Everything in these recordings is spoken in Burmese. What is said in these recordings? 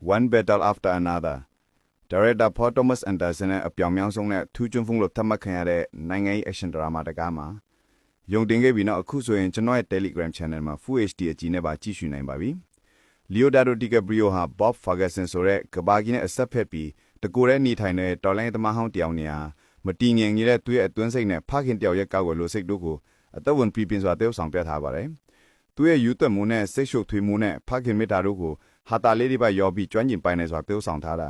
One battle after another. Director Paul Thomas Anderson နဲ့အပြောင်မြောင်းဆုံးနဲ့ထူးကျွန်းဖုံးလို့သတ်မှတ်ခံရတဲ့နိုင်ငံရေး action drama တကားမှာယုံတင်ခဲ့ပြီးနောက်အခုဆိုရင်ကျွန်တော်ရဲ့ Telegram channel မှာ Full HD အကြည့်နဲ့ပါကြည့်ရှုနိုင်ပါပြီ။ Leonardo DiCaprio ဟာ Bob Ferguson ဆိုတဲ့ကဘာကြီးနဲ့အဆက်ဖက်ပြီးတကူတဲ့နေထိုင်တဲ့တော်လိုင်းသမားဟောင်းတယောက်နေဟာမတည်ငြိမ်နေတဲ့သူ့ရဲ့အတွင်းစိတ်နဲ့ဖခင်တယောက်ရဲ့ကောက်ွယ်လို့စိတ်တို့ကိုအသက်ဝင်ပြင်းစွာတည်ဆောင်ပြထားပါတယ်။သူ့ရဲ့ယူသက်မှုနဲ့စိတ်ရှုပ်ထွေးမှုနဲ့ဖခင်မိသားတို့ကိုဟာတာလေးတွေပါရောပြီးကျွမ်းကျင်ပိုင်နေစွာတည်ဆောင်ထားတာ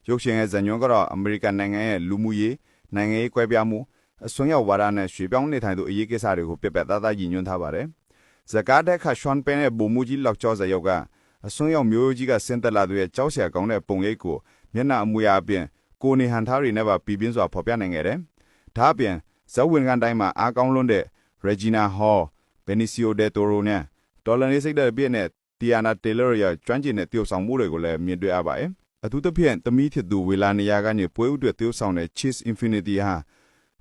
ရုပ်ရှင်ရဲ့ဇာညွှန်းကတော့အမေရိကန်နိုင်ငံရဲ့လူမှုရေးနိုင်ငံရေးကွဲပြားမှုအစွန်းရောက်ဝါဒနဲ့ရွှေပြောင်းနေထိုင်သူအရေးကိစ္စတွေကိုပြပြသားသားရည်ညွှန်းထားပါတယ်။ဇကားတဲ့ခါရှွန်ပန်ရဲ့ဘုံမူကြီးလောက်ကျော်စရုပ်ကအစွန်းရောက်မျိုးကြီးကစင်တက်လာသူရဲ့ကြောက်စရာကောင်းတဲ့ပုံရိပ်ကိုမျက်နှာအမူအရာအပြင်ကိုနေဟန်သားတွေနဲ့ပါပြည်ပြင်းစွာဖော်ပြနိုင်ခဲ့တယ်။ဒါအပြင်ဇက်ဝင်ကန်တိုင်းမှာအားကောင်းလွန်းတဲ့ Regina Hall, Benicio del Toro နဲ့ဒေါ်လာနေစိတ်တဲ့ပြည့်နဲ့ Tiana Taylor ရဲ့ကျွမ်းကျင်တဲ့တရုပ်ဆောင်မှုတွေကိုလည်းမြင်တွေ့ရပါတယ်။အထူးသဖြင့်သမီးဖြစ်သူဝေလာနေရာကနေပွဲဥတွေတရုပ်ဆောင်တဲ့ Cheese Infinity ဟာ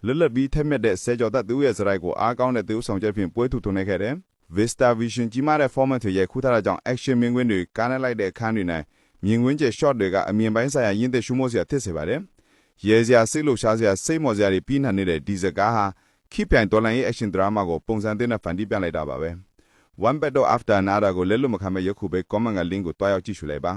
လွတ်လပ်ပြီးထက်မြက်တဲ့ဆဲကြော်သက်သူရဲ့စရိုက်ကိုအားကောင်းတဲ့တရုပ်ဆောင်ချက်ဖြင့်ပွဲထုထုံနေခဲ့တယ်။ Vista Vision ကြီးမားတဲ့ format တွေရဲ့ခုထားတာကြောင့် action မြင်ကွင်းတွေကားနဲ့လိုက်တဲ့အခန်းတွေနဲ့မြင်ကွင်းကျ shot တွေကအမြင်ပိုင်းဆိုင်ရာရင်းသက်ရှုမိုးစရာဖြစ်စေပါတယ်။ရဲစရာစိတ်လှုပ်ရှားစရာစိတ်မော်စရာတွေပြီးနှံနေတဲ့ဒီဇကားဟာခိပြိုင်တော်လိုင်းရဲ့ action drama ကိုပုံစံသစ်နဲ့ဖန်တီးပြလိုက်တာပါပဲ။ One battle after another ကိုလက်လွတ်မခံမဲ့ရုပ်ခုပဲ comment က link ကိုတွားရောက်ကြည့်ရှုလိုက်ပါ